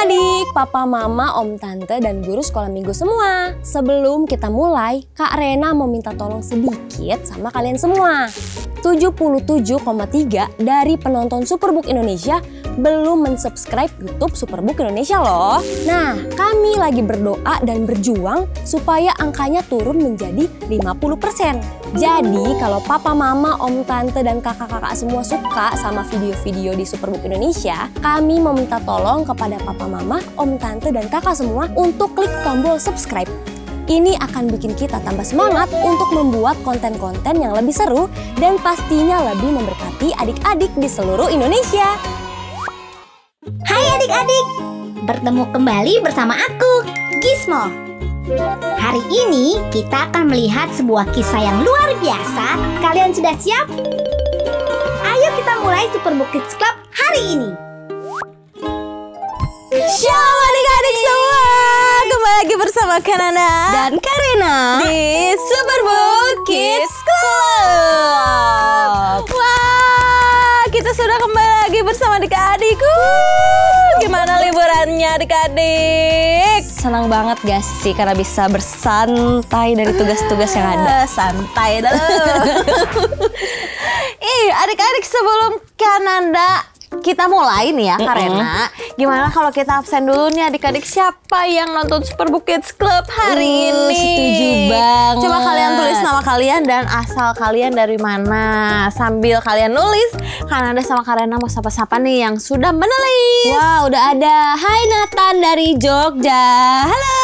adik-adik, papa, mama, om, tante, dan guru sekolah minggu semua. Sebelum kita mulai, Kak Rena mau minta tolong sedikit sama kalian semua. 77,3 dari penonton Superbook Indonesia belum mensubscribe YouTube Superbook Indonesia loh. Nah, kami lagi berdoa dan berjuang supaya angkanya turun menjadi 50%. Jadi kalau papa, mama, om, tante, dan kakak-kakak semua suka sama video-video di Superbook Indonesia, kami meminta tolong kepada papa, mama, om, tante, dan kakak semua untuk klik tombol subscribe. Ini akan bikin kita tambah semangat untuk membuat konten-konten yang lebih seru dan pastinya lebih memberkati adik-adik di seluruh Indonesia. Hai adik-adik, bertemu kembali bersama aku, Gizmo. Hari ini kita akan melihat sebuah kisah yang luar biasa. Kalian sudah siap? Ayo kita mulai Superbook Kids Club hari ini. Shalom adik-adik semua, kembali lagi bersama Kananda dan Karina di Superbook Kids Club. Wah, kita sudah kembali lagi bersama adik-adik. Gimana liburannya adik-adik? Senang banget gak sih karena bisa bersantai dari tugas-tugas yang ada. Santai dah. Adik-adik, sebelum Kananda kita mulai nih ya Karena gimana kalau kita absen dulu nih adik-adik, siapa yang nonton Superbook Kids Club hari ini? Setuju banget. Coba kalian tulis nama kalian dan asal kalian dari mana. Sambil kalian nulis, Kananda sama Karena mau sapa-sapa nih yang sudah menulis. Wah, udah ada. Hai Nathan dari Jogja. Halo.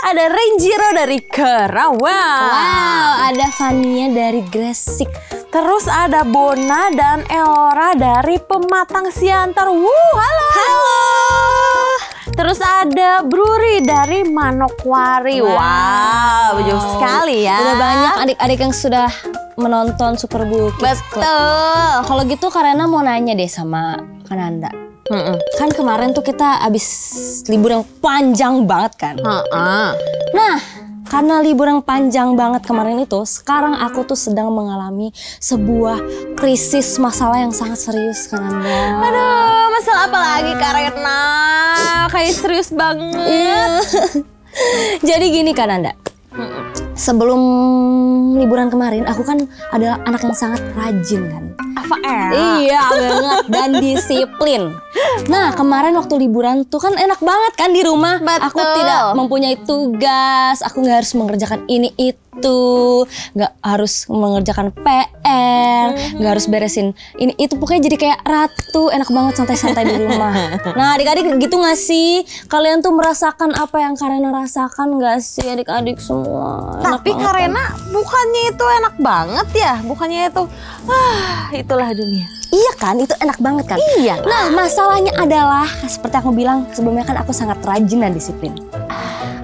Ada Renjiro dari Karawang. Wow, ada Fania dari Gresik. Terus ada Bona dan Eora dari Pematang Siantar. Halo. Halo. Terus ada Bruri dari Manokwari. Wow, jauh sekali ya. Udah banyak adik-adik yang sudah menonton Superbook Kids Club. Betul. Kalau gitu Karena mau nanya deh sama Kananda. Kan kemarin tuh kita abis libur yang panjang banget kan. Nah, karena libur yang panjang banget kemarin itu, sekarang aku tuh sedang mengalami sebuah krisis masalah yang sangat serius, Kananda. Aduh, masalah apa lagi Karena? Kayak serius banget. Jadi gini Kananda. Sebelum liburan kemarin, aku kan adalah anak yang sangat rajin kan. Iya banget, dan disiplin. Nah kemarin waktu liburan tuh kan enak banget kan di rumah. Betul. Aku tidak mempunyai tugas, aku nggak harus mengerjakan ini itu, nggak harus mengerjakan PR, nggak harus beresin ini itu, pokoknya jadi kayak ratu, enak banget santai-santai di rumah. Nah adik-adik gitu nggak sih? Kalian tuh merasakan apa yang Karena rasakan nggak sih adik-adik semua? Tapi Karena bukannya itu enak banget ya? Bukannya itu, itulah dunia. Iya kan, itu enak banget kan? Iya. Nah, masalahnya adalah seperti aku bilang sebelumnya kan aku sangat rajin dan disiplin.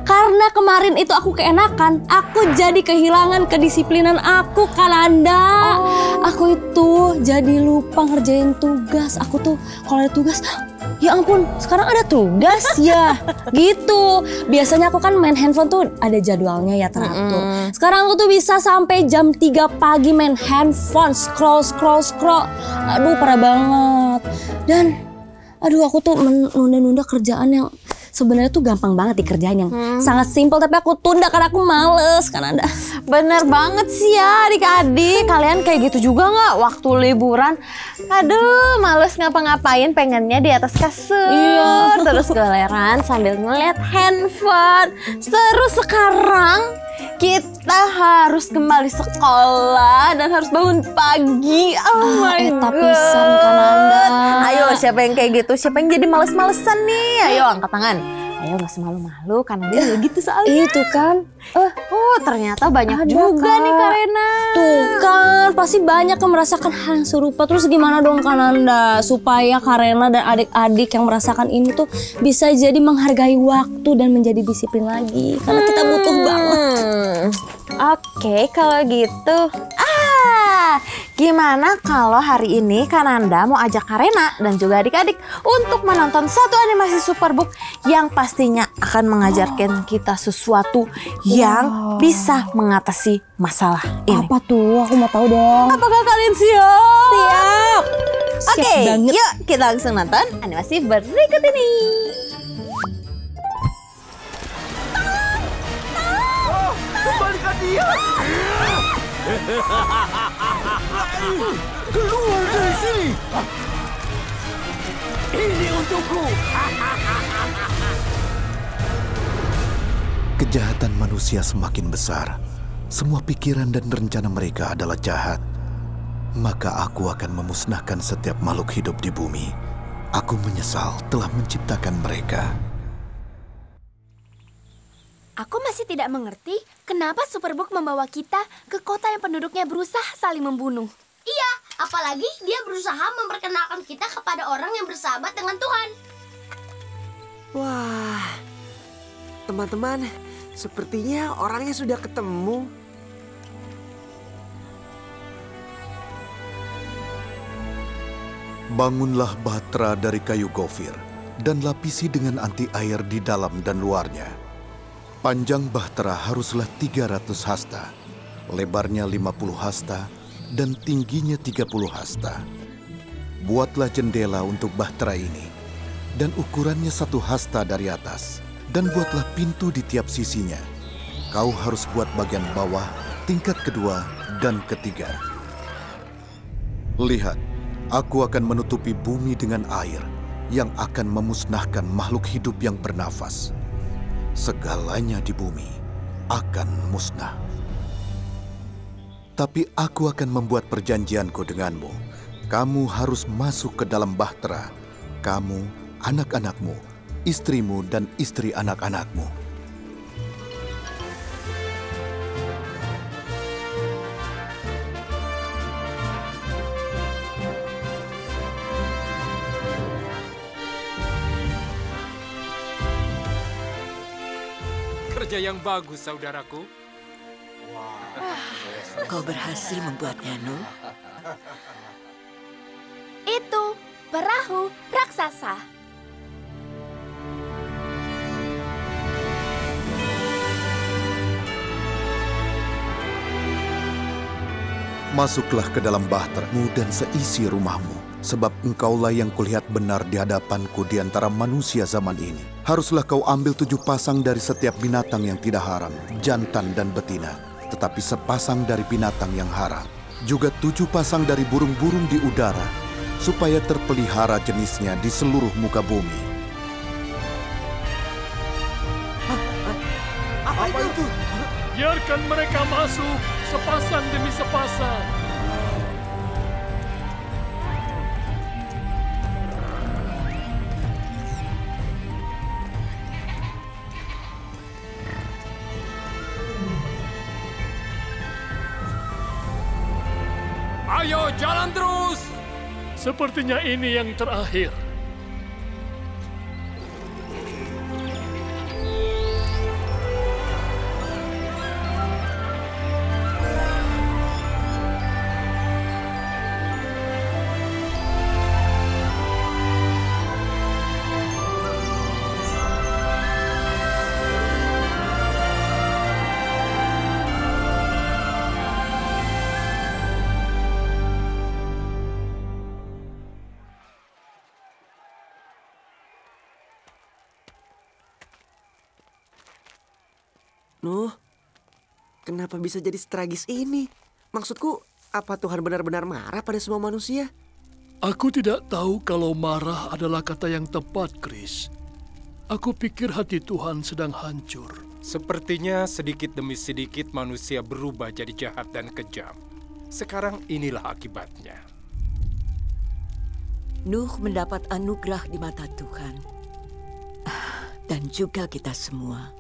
Karena kemarin itu aku keenakan, aku jadi kehilangan kedisiplinan aku, Kananda. Aku itu jadi lupa ngerjain tugas. Aku tuh kalau ada tugas, ya ampun, sekarang ada tugas ya, gitu. Biasanya aku kan main handphone tuh ada jadwalnya ya teratur. Sekarang aku tuh bisa sampai jam 3 pagi main handphone, scroll. Aduh, parah banget. Dan, aduh aku tuh menunda-nunda kerjaan yang sebenarnya tuh gampang banget dikerjain, yang sangat simpel, tapi aku tunda karena aku males, Kananda. Bener banget sih ya adik-adik. Kalian kayak gitu juga nggak waktu liburan? Aduh, males ngapa-ngapain, pengennya di atas kasur. Iya. Terus goleran sambil ngeliat handphone. Terus sekarang kita harus kembali sekolah dan harus bangun pagi. Oh my god. Pisan, Kananda. Ayo, siapa yang kayak gitu? Siapa yang jadi males-malesan nih? Ayo angkat tangan. Ayo, gak semalu-malu karena dia juga gitu soalnya. Itu kan. Ternyata banyak Ada juga kan? nih Karena. Tuh kan, pasti banyak yang merasakan hal yang serupa. Terus gimana dong Kananda supaya Karena dan adik-adik yang merasakan ini tuh bisa jadi menghargai waktu dan menjadi disiplin lagi. Karena kita butuh banget. Oke, kalau gitu. Gimana kalau hari ini Kananda mau ajak Karena dan juga adik-adik untuk menonton satu animasi Superbook yang pastinya akan mengajarkan kita sesuatu yang bisa mengatasi masalah ini. Apa tuh? Aku mau tahu dong. Apakah kalian siap? Siap. Oke, banget. yuk kita langsung nonton animasi berikut ini. Keluar dari sini! Ini untukku. Kejahatan manusia semakin besar. Semua pikiran dan rencana mereka adalah jahat. Maka aku akan memusnahkan setiap makhluk hidup di bumi. Aku menyesal telah menciptakan mereka. Aku masih tidak mengerti kenapa Superbook membawa kita ke kota yang penduduknya berusaha saling membunuh. Iya, apalagi dia berusaha memperkenalkan kita kepada orang yang bersahabat dengan Tuhan. Wah, teman-teman, sepertinya orangnya sudah ketemu. Bangunlah bahtera dari kayu gofir dan lapisi dengan anti air di dalam dan luarnya. Panjang bahtera haruslah 300 hasta, lebarnya 50 hasta, dan tingginya 30 hasta. Buatlah jendela untuk bahtera ini, dan ukurannya 1 hasta dari atas, dan buatlah pintu di tiap sisinya. Kau harus buat bagian bawah, tingkat kedua, dan ketiga. Lihat, aku akan menutupi bumi dengan air yang akan memusnahkan makhluk hidup yang bernafas. Segalanya di bumi akan musnah. Tapi aku akan membuat perjanjianku denganmu. Kamu harus masuk ke dalam bahtera. Kamu, anak-anakmu, istrimu, dan istri anak-anakmu. Kerja yang bagus, saudaraku. Kau berhasil membuatnya, Nuh. Itu perahu raksasa. Masuklah ke dalam bahteramu dan seisi rumahmu, sebab engkaulah yang kulihat benar di hadapanku di antara manusia zaman ini. Haruslah kau ambil 7 pasang dari setiap binatang yang tidak haram, jantan dan betina, tetapi sepasang dari binatang yang haram. Juga 7 pasang dari burung-burung di udara, supaya terpelihara jenisnya di seluruh muka bumi. Apa itu? Biarkan mereka masuk, sepasang demi sepasang. Ayo, jalan terus! Sepertinya ini yang terakhir. Nuh, kenapa bisa jadi setragis ini? Maksudku, apa Tuhan benar-benar marah pada semua manusia? Aku tidak tahu kalau marah adalah kata yang tepat, Chris. Aku pikir hati Tuhan sedang hancur. Sepertinya sedikit demi sedikit manusia berubah jadi jahat dan kejam. Sekarang inilah akibatnya. Nuh mendapat anugerah di mata Tuhan. Dan juga kita semua.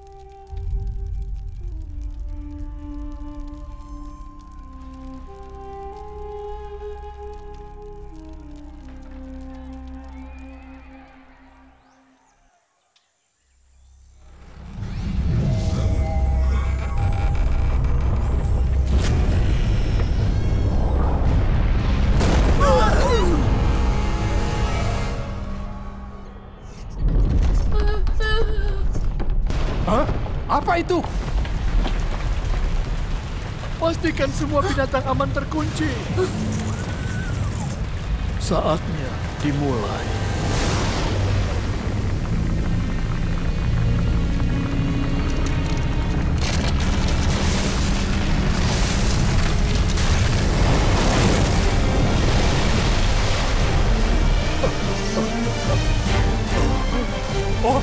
Apa itu? Pastikan semua binatang aman terkunci. Saatnya dimulai. Kau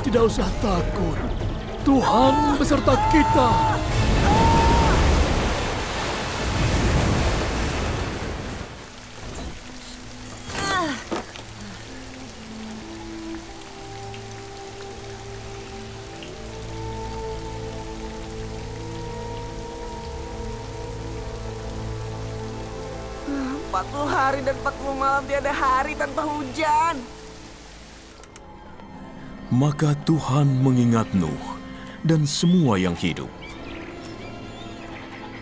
tidak usah takut. Tuhan beserta kita. Empat 40 hari dan 40 malam tiada hari tanpa hujan. Maka Tuhan mengingat Nuh dan semua yang hidup,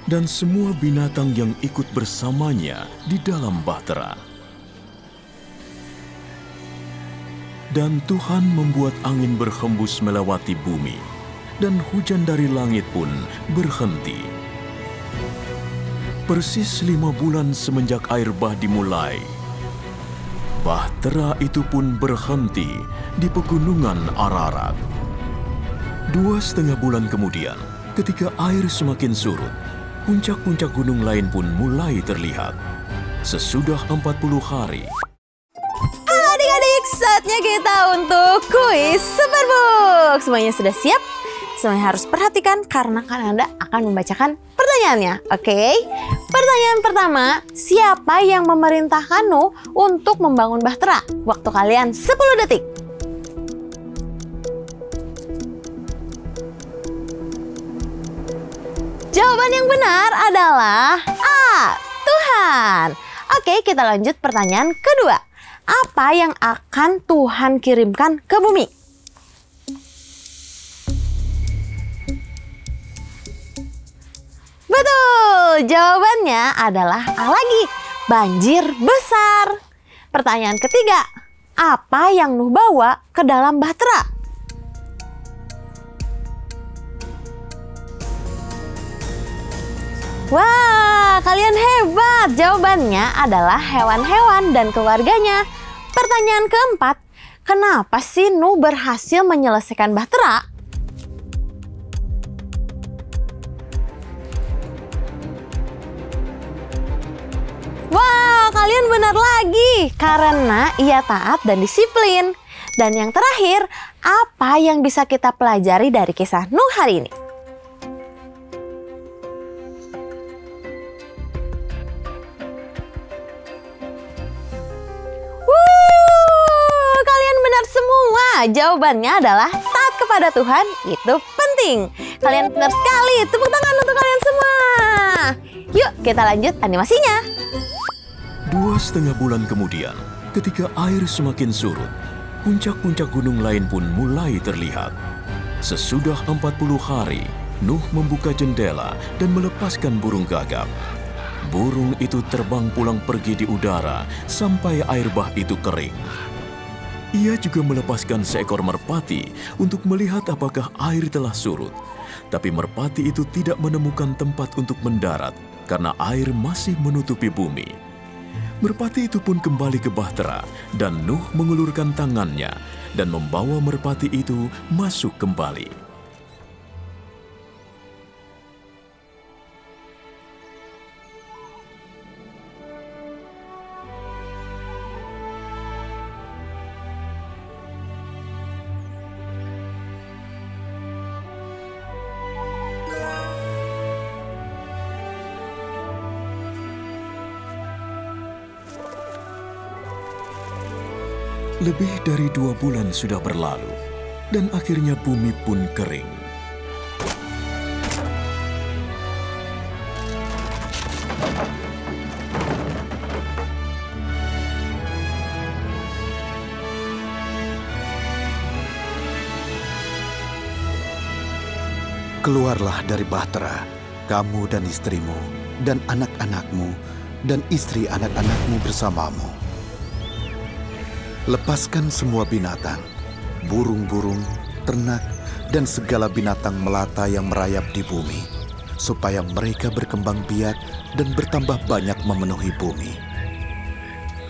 dan semua binatang yang ikut bersamanya di dalam bahtera. Dan Tuhan membuat angin berhembus melewati bumi, dan hujan dari langit pun berhenti. Persis 5 bulan semenjak air bah dimulai, bahtera itu pun berhenti di pegunungan Ararat. 2,5 bulan kemudian, ketika air semakin surut, puncak-puncak gunung lain pun mulai terlihat. Sesudah 40 hari. Halo adik-adik, saatnya kita untuk kuis Superbook. Semuanya sudah siap? Semuanya harus perhatikan karena Kananda akan membacakan pertanyaannya. Oke? Pertanyaan pertama, siapa yang memerintahkan Nuh untuk membangun bahtera? Waktu kalian 10 detik. Jawaban yang benar adalah A. Tuhan. Oke, kita lanjut pertanyaan kedua. Apa yang akan Tuhan kirimkan ke bumi? Betul, jawabannya adalah A lagi, banjir besar. Pertanyaan ketiga, apa yang Nuh bawa ke dalam bahtera? Wah, kalian hebat. Jawabannya adalah hewan-hewan dan keluarganya. Pertanyaan keempat, kenapa sih Nuh berhasil menyelesaikan bahtera? Wah, kalian benar lagi. Karena ia taat dan disiplin. Dan yang terakhir, apa yang bisa kita pelajari dari kisah Nuh hari ini? Kalian benar semua. Jawabannya adalah taat kepada Tuhan itu penting. Kalian benar sekali. Tepuk tangan untuk kalian semua. Yuk, kita lanjut animasinya. 2,5 bulan kemudian, ketika air semakin surut, puncak-puncak gunung lain pun mulai terlihat. Sesudah 40 hari, Nuh membuka jendela dan melepaskan burung gagak. Burung itu terbang pulang pergi di udara sampai air bah itu kering. Ia juga melepaskan seekor merpati untuk melihat apakah air telah surut. Tapi merpati itu tidak menemukan tempat untuk mendarat karena air masih menutupi bumi. Merpati itu pun kembali ke bahtera dan Nuh mengulurkan tangannya dan membawa merpati itu masuk kembali. Lebih dari 2 bulan sudah berlalu, dan akhirnya bumi pun kering. Keluarlah dari bahtera, kamu dan istrimu, dan anak-anakmu, dan istri anak-anakmu bersamamu. Lepaskan semua binatang, burung-burung, ternak, dan segala binatang melata yang merayap di bumi, supaya mereka berkembang biak dan bertambah banyak memenuhi bumi.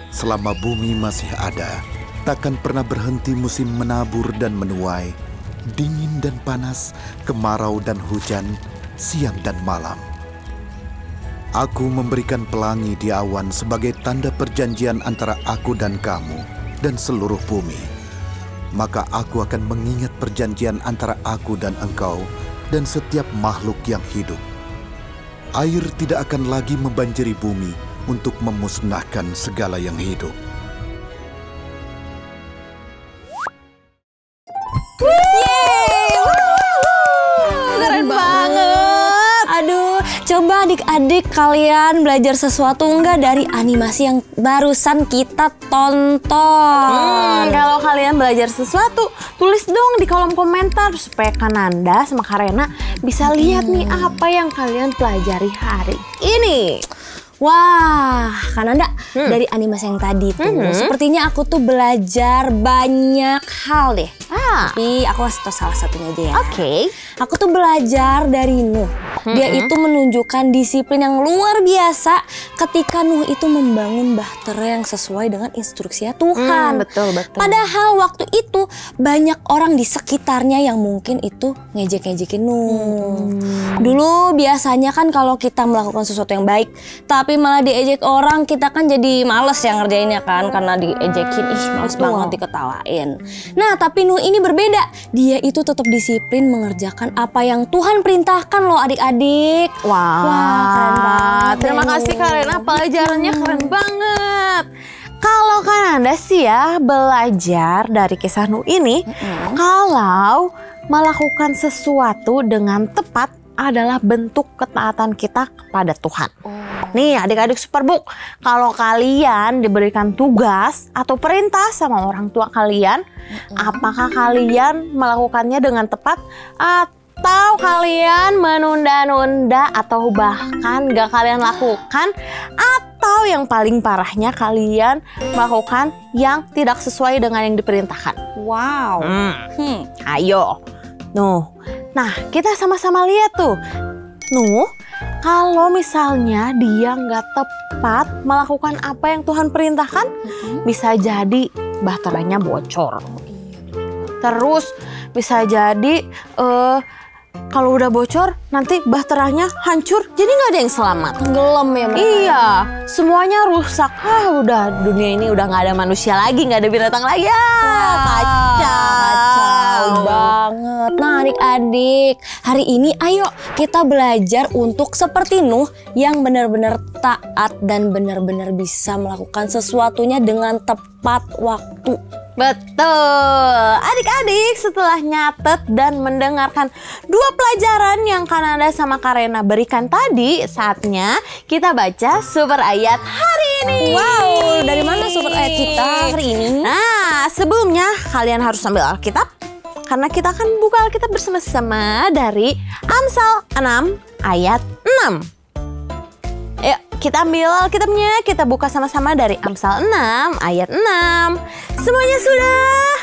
Selama bumi masih ada, takkan pernah berhenti musim menabur dan menuai, dingin dan panas, kemarau dan hujan, siang dan malam. Aku memberikan pelangi di awan sebagai tanda perjanjian antara aku dan kamu dan seluruh bumi. Maka aku akan mengingat perjanjian antara aku dan engkau dan setiap makhluk yang hidup. Air tidak akan lagi membanjiri bumi untuk memusnahkan segala yang hidup. Keren banget. Aduh, coba adik-adik kalian belajar sesuatu enggak dari animasi yang barusan kita tonton? Kalau kalian belajar sesuatu, tulis dong di kolom komentar supaya Kananda sama Karena bisa lihat nih apa yang kalian pelajari hari ini. Wah, Kananda, dari animasi yang tadi tuh, sepertinya aku tuh belajar banyak hal deh. Tapi aku kasih tau salah satunya aja ya. Oke. Aku tuh belajar dari Nuh. Dia itu menunjukkan disiplin yang luar biasa ketika Nuh itu membangun bahtera yang sesuai dengan instruksi Tuhan. Betul. Padahal waktu itu banyak orang di sekitarnya yang mungkin itu ngejek-ngejekin Nuh. Dulu biasanya kan kalau kita melakukan sesuatu yang baik, tapi malah diejek orang, kita kan jadi males ya ngerjainnya kan, karena diejekin, males banget diketawain. Nah, tapi Nuh ini berbeda. Dia itu tetap disiplin mengerjakan apa yang Tuhan perintahkan loh adik-adik. Wah, keren banget. Terima kasih Karena, pelajarannya keren banget. Kalau Kananda sih ya belajar dari kisah Nuh ini, kalau melakukan sesuatu dengan tepat adalah bentuk ketaatan kita kepada Tuhan. Nih adik-adik Superbook, kalau kalian diberikan tugas atau perintah sama orang tua kalian, apakah kalian melakukannya dengan tepat atau kalian menunda-nunda atau bahkan gak kalian lakukan, atau yang paling parahnya kalian melakukan yang tidak sesuai dengan yang diperintahkan? Wow. Ayo. Nah, kita sama-sama lihat tuh. Nuh, kalau misalnya dia nggak tepat melakukan apa yang Tuhan perintahkan, bisa jadi bahteranya bocor. Terus bisa jadi kalau udah bocor nanti bahteranya hancur, jadi nggak ada yang selamat. Tenggelam ya mereka. Iya, semuanya rusak. Udah dunia ini udah nggak ada manusia lagi, nggak ada binatang lagi. Kacau banget. Nah adik-adik, hari ini ayo kita belajar untuk seperti Nuh yang benar-benar taat dan benar-benar bisa melakukan sesuatunya dengan tepat waktu. Betul. Adik-adik, setelah nyatet dan mendengarkan dua pelajaran yang Kananda sama Karena berikan tadi, saatnya kita baca super ayat hari ini. Wow, dari mana super ayat kita hari ini? Nah, sebelumnya kalian harus ambil Alkitab, karena kita akan buka Alkitab bersama-sama dari Amsal 6 ayat 6. Yuk, kita ambil Alkitabnya, kita buka sama-sama dari Amsal 6 ayat 6. Semuanya sudah?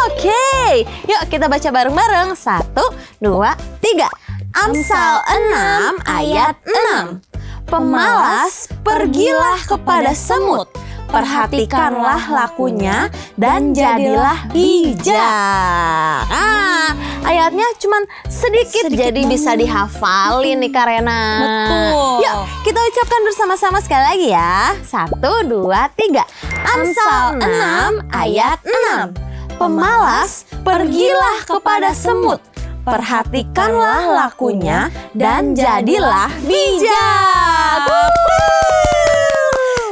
Oke, yuk kita baca bareng-bareng. 1, 2, 3. Amsal 6 ayat 6. Pemalas, pergilah kepada semut, perhatikanlah lakunya dan jadilah bijak. Ayatnya cuman sedikit jadi bisa dihafalin nih Karena. Betul. Yuk kita ucapkan bersama-sama sekali lagi ya. 1, 2, 3. Amsal 6 ayat 6. Pemalas, pergilah kepada semut, perhatikanlah lakunya dan jadilah bijak.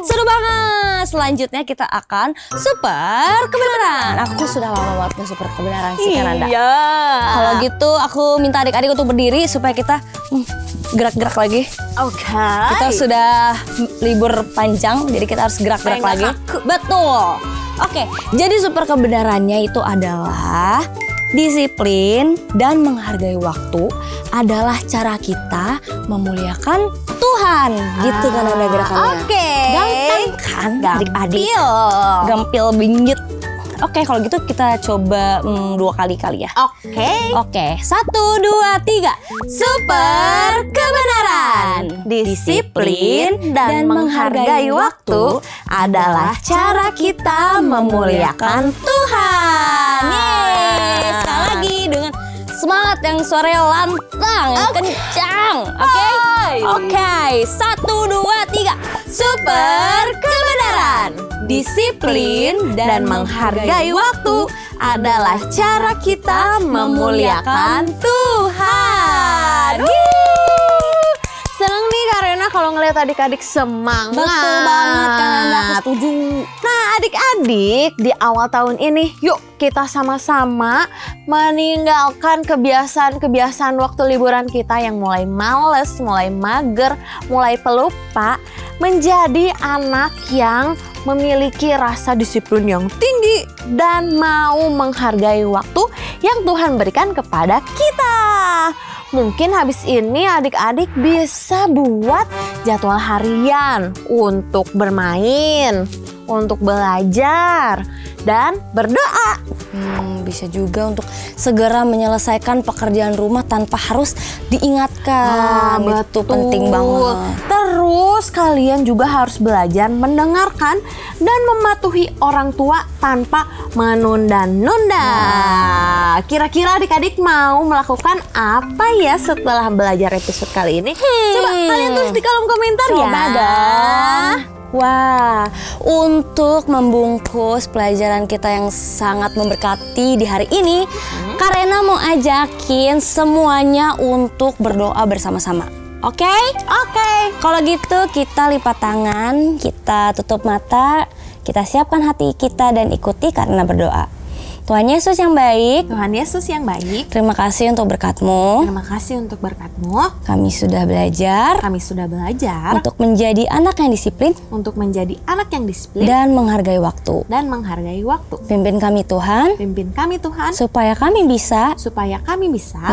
Seru banget. Selanjutnya kita akan super kebenaran. Aku sudah lama banget nih super kebenaran sih Kananda. Iya. Kalau gitu aku minta adik-adik untuk berdiri supaya kita gerak-gerak lagi. Oke. Kita sudah libur panjang, jadi kita harus gerak-gerak lagi. Betul. Oke, jadi super kebenarannya itu adalah disiplin dan menghargai waktu adalah cara kita memuliakan Tuhan. Gitu kan ada gerakannya. Oke. Gampang kan adik-adik? Gampil Bingit. Oke, kalau gitu kita coba 2 kali ya. Oke, 1, 2, 3. Super kebenaran. Disiplin dan menghargai waktu adalah cara kita memuliakan Tuhan. Yeay, sekali lagi dengan semangat yang suaranya lantang, yang kencang. Oke, 1, 2, 3. Super kebenaran. Disiplin dan menghargai waktu adalah cara kita memuliakan Tuhan. Seneng nih Kak Rena kalau ngeliat adik-adik semangat. Betul banget Kak Nanda, aku setuju. Nah adik-adik, di awal tahun ini yuk kita sama-sama meninggalkan kebiasaan-kebiasaan waktu liburan kita yang mulai males, mulai mager, mulai pelupa, menjadi anak yang memiliki rasa disiplin yang tinggi dan mau menghargai waktu yang Tuhan berikan kepada kita. Mungkin habis ini adik-adik bisa buat jadwal harian untuk bermain, untuk belajar, dan berdoa. Bisa juga untuk segera menyelesaikan pekerjaan rumah tanpa harus diingatkan. Itu penting banget. Terus kalian juga harus belajar mendengarkan dan mematuhi orang tua tanpa menunda-nunda. Kira-kira adik-adik mau melakukan apa ya setelah belajar episode kali ini? Coba kalian tulis di kolom komentar ya. Coba dong. Wah, untuk membungkus pelajaran kita yang sangat memberkati di hari ini, Kak Rena mau ajakin semuanya untuk berdoa bersama-sama. Oke? Oke. Kalau gitu kita lipat tangan, kita tutup mata, kita siapkan hati kita dan ikuti karena berdoa. Tuhan Yesus yang baik. Tuhan Yesus yang baik. Terima kasih untuk berkat-Mu. Terima kasih untuk berkat-Mu. Kami sudah belajar. Kami sudah belajar. Untuk menjadi anak yang disiplin. Untuk menjadi anak yang disiplin. Dan menghargai waktu. Dan menghargai waktu. Pimpin kami Tuhan. Pimpin kami Tuhan. Supaya kami bisa.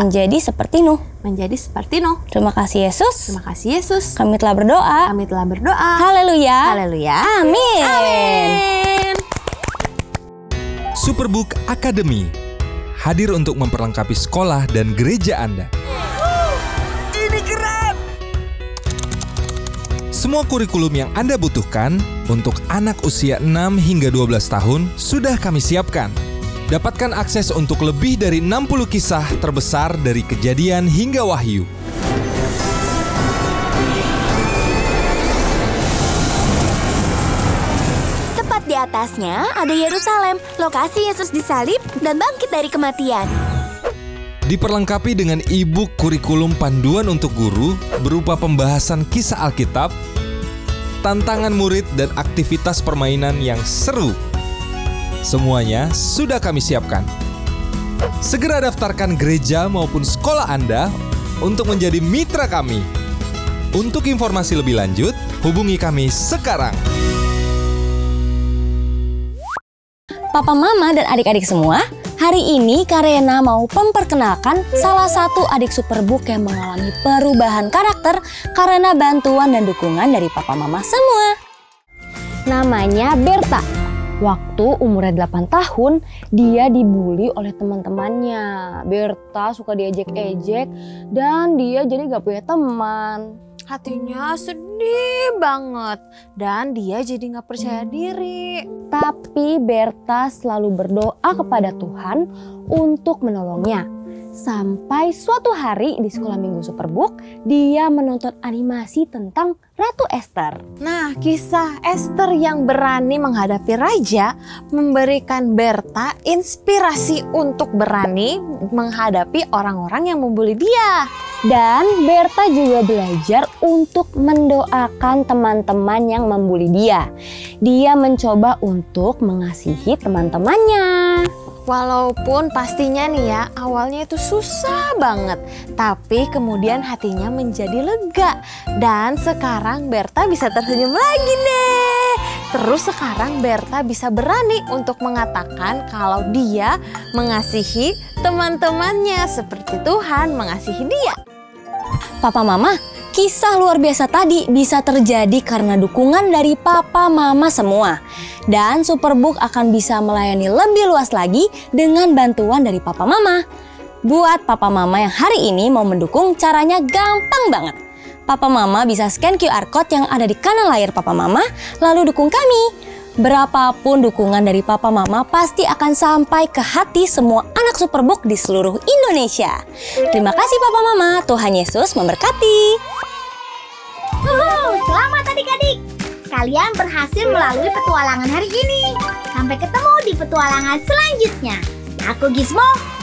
Menjadi seperti Nuh. Menjadi seperti Nuh. Terima kasih Yesus. Terima kasih Yesus. Kami telah berdoa. Kami telah berdoa. Haleluya. Haleluya. Amin. Amin. Superbook Academy hadir untuk memperlengkapi sekolah dan gereja Anda. Ini keren! Semua kurikulum yang Anda butuhkan untuk anak usia 6 hingga 12 tahun sudah kami siapkan. Dapatkan akses untuk lebih dari 60 kisah terbesar dari Kejadian hingga Wahyu. Di atasnya ada Yerusalem, lokasi Yesus disalib dan bangkit dari kematian. Diperlengkapi dengan e-book kurikulum panduan untuk guru berupa pembahasan kisah Alkitab, tantangan murid dan aktivitas permainan yang seru. Semuanya sudah kami siapkan. Segera daftarkan gereja maupun sekolah Anda untuk menjadi mitra kami. Untuk informasi lebih lanjut, hubungi kami sekarang. Papa, Mama, dan adik-adik semua, hari ini Kak Rena mau memperkenalkan salah satu adik Superbook yang mengalami perubahan karakter karena bantuan dan dukungan dari Papa Mama semua. Namanya Berta. Waktu umurnya 8 tahun, dia dibully oleh teman-temannya. Berta suka diejek-ejek dan dia jadi gak punya teman. Hatinya sedih banget dan dia jadi gak percaya diri. Tapi Berta selalu berdoa kepada Tuhan untuk menolongnya. Sampai suatu hari di sekolah minggu Superbook, dia menonton animasi tentang Ratu Esther. Nah, kisah Esther yang berani menghadapi raja memberikan Berta inspirasi untuk berani menghadapi orang-orang yang membuli dia. Dan Berta juga belajar untuk mendoakan teman-teman yang membuli dia. Dia mencoba untuk mengasihi teman-temannya. Walaupun pastinya nih ya, awalnya itu susah banget. Tapi kemudian hatinya menjadi lega. Dan sekarang Berta bisa tersenyum lagi deh. Terus sekarang Berta bisa berani untuk mengatakan kalau dia mengasihi teman-temannya seperti Tuhan mengasihi dia. Papa Mama, Kisah luar biasa tadi bisa terjadi karena dukungan dari papa mama semua. Dan Superbook akan bisa melayani lebih luas lagi dengan bantuan dari papa mama. Buat papa mama yang hari ini mau mendukung, caranya gampang banget. Papa mama bisa scan QR code yang ada di kanan layar papa mama, lalu dukung kami. Berapapun dukungan dari papa mama pasti akan sampai ke hati semua anak Superbook di seluruh Indonesia. Terima kasih papa mama, Tuhan Yesus memberkati. Selamat adik-adik. Kalian berhasil melalui petualangan hari ini. Sampai ketemu di petualangan selanjutnya. Aku Gizmo.